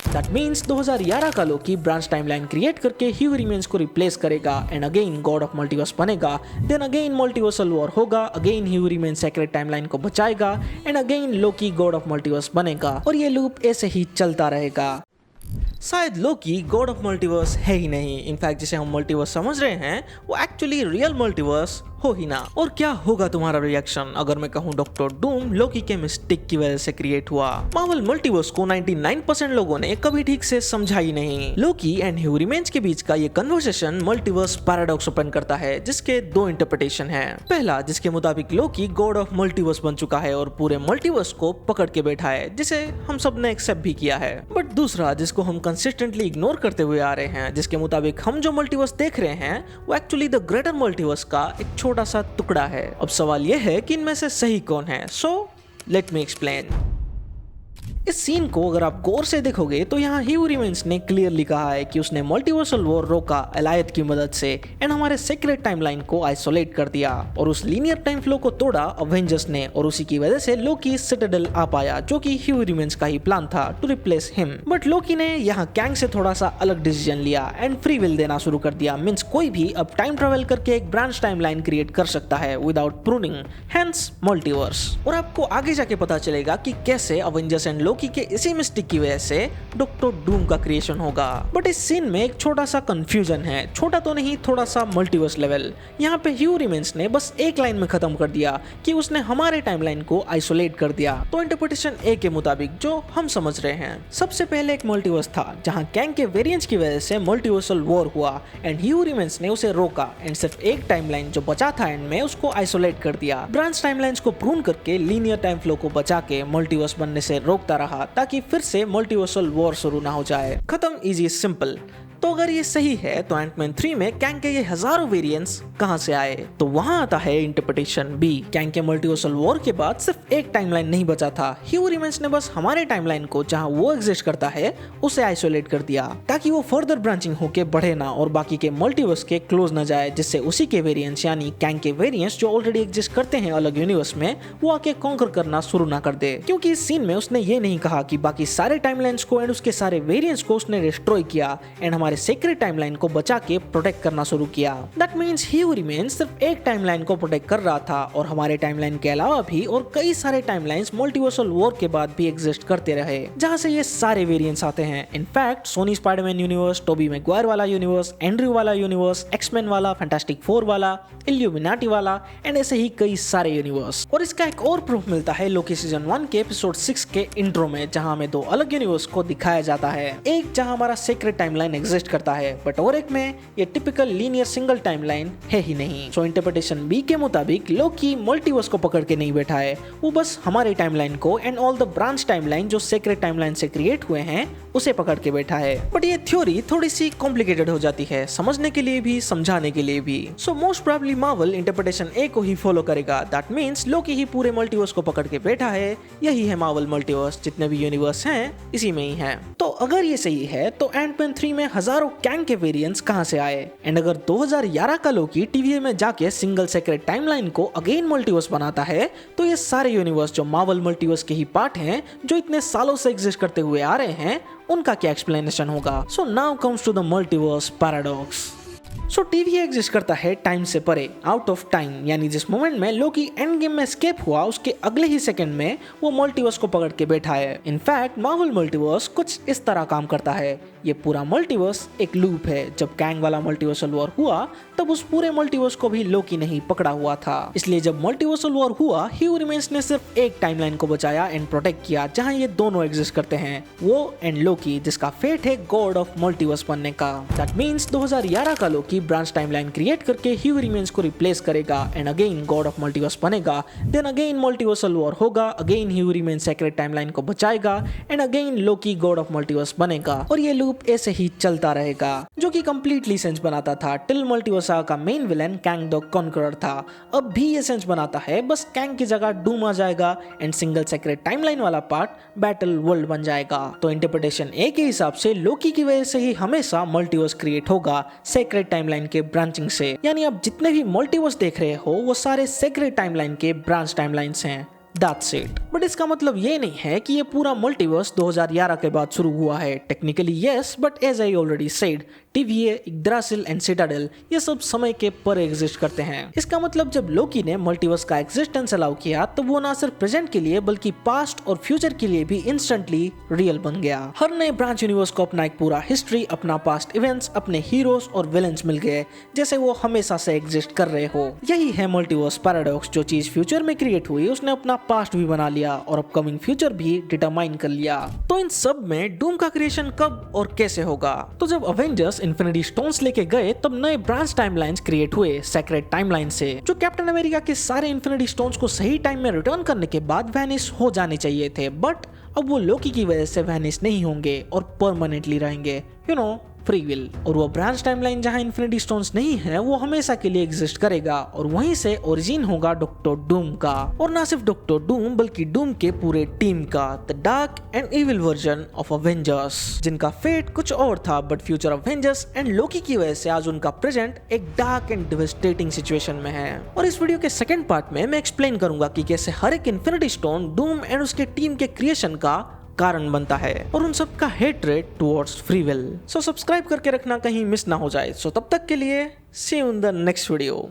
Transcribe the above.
That means 2011 का लोकी branch timeline create करके ह्यू remains को रिप्लेस करेगा and again God of multiverse बनेगा। देन अगेन मल्टीवर्सल वॉर होगा, अगेन ह्यू रिमेंस सेक्रेट टाइमलाइन को बचाएगा and again Loki God of multiverse बनेगा और ये लूप ऐसे ही चलता रहेगा। शायद लोकी गॉड ऑफ मल्टीवर्स है ही नहीं, इनफैक्ट जिसे हम मल्टीवर्स समझ रहे हैं वो एक्चुअली रियल मल्टीवर्स हो ही ना। और क्या होगा तुम्हारा रिएक्शन अगर मैं कहूं डॉक्टर डूम लोकी के मिस्टेक की वजह से क्रिएट हुआ। मार्वल मल्टीवर्स को 99% लोगों ने कभी ठीक से समझा ही नहीं। लोकी एंड ह्यू रिमेंस के बीच का ये कन्वर्सेशन मल्टीवर्स पैराडॉक्स ओपन करता है जिसके दो इंटरप्रिटेशन हैं। पहला जिसके मुताबिक लोकी गॉड ऑफ मल्टीवर्स बन चुका है और पूरे मल्टीवर्स को पकड़ के बैठा है, जिसे हम सब ने एक्सेप्ट भी किया है। बट दूसरा जिसको हम कंसिस्टेंटली इग्नोर करते हुए आ रहे हैं, जिसके मुताबिक हम जो मल्टीवर्स देख रहे हैं वो एक्चुअली द ग्रेटर मल्टीवर्स का एक छोटा सा टुकड़ा है। अब सवाल यह है कि इनमें से सही कौन है। So let me explain. इस सीन को अगर आप गौर से देखोगे तो यहाँ ह्यू रिमेंस ने क्लियरली कहा है कि उसने मल्टीवर्सल वॉर रोका एलायत की मदद से एंड हमारे सीक्रेट टाइमलाइन को आइसोलेट कर दिया और उस लीनियर टाइम फ्लो को तोड़ा अवेंजर्स ने और उसी की वजह से लोकी सिटाडेल आ पाया, जो कि ह्यू रिमेंस का ही प्लान था टू रिप्लेस हिम। बट लोकी ने यहाँ कैंग से थोड़ा सा अलग डिसीजन लिया एंड फ्री विल देना शुरू कर दिया। मींस कोई भी अब टाइम ट्रेवल करके एक ब्रांच टाइमलाइन क्रिएट कर सकता है विदाउट प्रूनिंग, हेंस मल्टीवर्स। और आपको आगे जाके पता चलेगा कि कैसे अवेंजर्स एंड लोकी के इसी मिस्टेक की वजह से डॉक्टर डूम का क्रिएशन होगा। बट इस सीन में एक छोटा सा कंफ्यूजन है, छोटा तो नहीं थोड़ा सा मल्टीवर्स लेवल। यहाँ पे ह्यू रिमेंस ने बस एक लाइन में खत्म कर दिया कि उसने हमारे टाइमलाइन को आइसोलेट कर दिया। तो इंटरप्रिटेशन ए के मुताबिक जो हम समझ रहे हैं, सबसे पहले एक मल्टीवर्स था जहाँ कैंग के वेरिएंट्स की वजह से मल्टीवर्सल वॉर हुआ एंड ह्यू रिमेंस ने उसे रोका एंड सिर्फ एक टाइमलाइन जो बचा था एंड में उसको आइसोलेट कर दिया। ब्रांच टाइमलाइंस को प्रून करके लीनियर टाइम फ्लो को बचा के मल्टीवर्स बनने से रोकता रहा ताकि फिर से मल्टीवर्सल वॉर शुरू ना हो जाए। खत्म, इजी सिंपल। तो अगर ये सही है तो एंटमैन 3 में कैंग के ये हजारों वेरिएंट्स कहां से आए? तो वहां आता है इंटरप्रिटेशन बी। कैंग के मल्टीवर्सल वॉर के बाद सिर्फ एक टाइमलाइन नहीं बचा था। ह्यू रिमेंस ने बस हमारे टाइमलाइन को जहां वो एग्जिस्ट करता है उसे आइसोलेट कर दिया ताकि वो फर्दर ब्रांचिंग होके बढ़े ना और बाकी के मल्टीवर्स के क्लोज ना जाए, जिससे उसी के वेरिएंट्स यानी कैंग के वेरिएंट्स जो ऑलरेडी एग्जिस्ट करते हैं अलग यूनिवर्स में वो आके कॉन्कर करना शुरू ना कर दे। क्योंकि इस सीन में उसने ये नहीं कहा कि बाकी सारे टाइमलाइंस को एंड उसके सारे वेरिएंट्स को उसने डिस्ट्रॉय किया एंड हमारे सीक्रेट टाइमलाइन को बचा के प्रोटेक्ट करना शुरू किया। दैट मींस ह्यू रिमेंस सिर्फ एक टाइमलाइन को प्रोटेक्ट कर रहा था और हमारे टाइमलाइन के अलावा भी और कई सारे टाइमलाइंस मल्टीवर्सल वॉर के बाद भी एग्जिस्ट करते रहे, जहां से ये सारे वेरिएंट्स आते हैं। In fact Sony Spiderman universe, Tobey Maguire वाला यूनिवर्स, एंड्रयू वाला यूनिवर्स, एक्समैन वाला, फैंटास्टिक फोर वाला, इल्यूमिनाटी वाला एंड ऐसे ही कई सारे यूनिवर्स। और इसका एक और प्रूफ मिलता है लोकी सीजन 1 के एपिसोड 6 के इंट्रो में, जहां हमें दो अलग यूनिवर्स को दिखाया जाता है। एक जहां हमारा सीक्रेट टाइमलाइन एग्जिस्ट करता है बट और एक में ये टिपिकल लीनियर सिंगल टाइमलाइन है ही नहीं। सो इंटरप्रिटेशन बी के मुताबिक लोकी मल्टीवर्स को पकड़ के नहीं बैठा है, वो बस हमारे टाइमलाइन को and all the branch timeline जो सीक्रेट टाइमलाइन से क्रिएट हुए हैं उसे पकड़ के बैठा है। बट ये थ्योरी थोड़ी सी कॉम्प्लिकेटेड हो जाती है समझने के लिए भी समझाने के लिए भी। So most probably Marvel interpretation A को ही फॉलो करेगा। दैट मींस लोकी ही पूरे मल्टीवर्स को पकड़ के बैठा है। यही है मार्वल मल्टीवर्स, जितने भी यूनिवर्स हैं इसी में ही हैं। तो अगर ये सही है तो एंटमैन 3 में हजारों कैंग के वेरिएंट्स कहां से आए? एंड अगर 2011 का लोकी टीवीए में जाके सिंगल सीक्रेट टाइमलाइन को अगेन मल्टीवर्स बनाता है तो ये सारे यूनिवर्स जो मार्वल मल्टीवर्स के ही पार्ट हैं, जो इतने सालों से एग्जिस्ट करते हुए आ रहे हैं, उनका क्या एक्सप्लेनेशन होगा? So now comes to the multiverse paradox. So TVA exist करता है टाइम से परे, आउट ऑफ टाइम, यानी जिस मोमेंट में लोकी एंड गेम में एस्केप हुआ उसके अगले ही सेकंड में वो मल्टीवर्स को पकड़ के बैठा है। इनफैक्ट मार्वल मल्टीवर्स कुछ इस तरह काम करता है। ये पूरा मल्टीवर्स एक लूप है। जब कैंग वाला मल्टीवर्सल वॉर हुआ तब उस पूरे मल्टीवर्स को भी लोकी नहीं पकड़ा हुआ था। इसलिए जब मल्टीवर्सल वॉर हुआ ह्यू रिमेंस ने सिर्फ एक टाइमलाइन को बचाया एंड प्रोटेक्ट किया जहां ये दोनों एग्जिस्ट करते हैं, वो एंड लोकी, जिसका फेट है गॉड ऑफ मल्टीवर्स बनने का। दैट मींस 2011 का लोकी ब्रांच टाइमलाइन क्रिएट करके ह्यू रिमेंस को रिप्लेस करेगा and again God of multiverse बनेगा। देन अगेन मल्टीवर्सल वॉर होगा, अगेन ह्यू रिमेंस सीक्रेट टाइमलाइन को बचाएगा and again Loki God of multiverse बनेगा और ये लूप ऐसे ही चलता रहेगा, जो कि कंप्लीटली सेंस बनाता था टिल मल्टीवर्स का main villain Kang the conqueror था। अब भी ये सेंस बनाता है, बस कैंग की जगह डूम आ जाएगा एंड सिंगल सीक्रेट टाइमलाइन वाला पार्ट बैटल वर्ल्ड बन जाएगा। तो इंटरप्रिटेशन ए के हिसाब से लोकी की वजह से ही हमेशा मल्टीवर्स क्रिएट होगा सीक्रेट टाइमलाइन के ब्रांचिंग से, यानी अब जितने भी मल्टीवर्स देख रहे हो वो सारे सीक्रेट टाइमलाइन के ब्रांच टाइमलाइंस हैं। That's it. बट इसका मतलब ये नहीं है कि ये पूरा मल्टीवर्स 2011 के बाद शुरू हुआ है। Technically yes, but as I already said, TVA, Yggdrasil and citadel ये सब समय के परे एग्जिस्ट करते हैं। इसका मतलब जब लोकी ने मल्टीवर्स का एग्जिस्टेंस अलाउ किया तो वो ना सिर्फ प्रेजेंट के लिए बल्कि पास्ट और फ्यूचर के लिए भी इंस्टेंटली रियल बन गया। हर नए ब्रांच यूनिवर्स को अपना एक पूरा हिस्ट्री, अपना पास्ट इवेंट्स, अपने हीरोज और विलेंस मिल गए जैसे वो हमेशा से एग्जिस्ट कर रहे हो। यही है मल्टीवर्स पैराडॉक्स। जो चीज फ्यूचर में क्रिएट हुई उसने अपना पास्ट भी बना लिया और अपकमिंग फ्यूचर भी डिटरमाइन कर लिया। तो इन सब में डूम का क्रिएशन कब और कैसे होगा? तो जब अवेंजर्स इन्फिनिटी स्टोन्स लेके गए तब नए ब्रांच टाइमलाइंस क्रिएट हुए सेक्रेट टाइमलाइन से, जो कैप्टन अमेरिका के सारे इन्फिनिटी स्टोन्स को सही टाइम में रिटर्न करने के बाद वैनिश हो जाने चाहिए थे। बट अब वो लोकी की वजह से वैनिश नहीं होंगे और परमानेंटली रहेंगे, फ्री विल। और वो ब्रांच टाइमलाइन जहां इन्फिनिटी स्टोन्स नहीं है वो हमेशा के लिए एग्जिस्ट करेगा और वहीं से ओरिजिन होगा डॉक्टर डूम का। और ना सिर्फ डॉक्टर डूम बल्कि डूम के पूरे टीम का, the dark and evil version of Avengers, जिनका फेट कुछ और था बट फ्यूचर अवेंजर्स एंड लोकी की वजह से आज उनका प्रेजेंट एक डार्क एंड डिवास्टेटिंग सिचुएशन में है। और इस वीडियो के सेकंड पार्ट में मैं एक्सप्लेन करूंगा कि कैसे हर एक इन्फिनिटी स्टोन डूम एंड उसके टीम के क्रिएशन का कारण बनता है और उन सब का hatred towards free will. So subscribe करके रखना कहीं मिस ना हो जाए। सो तब तक के लिए see you in the next video.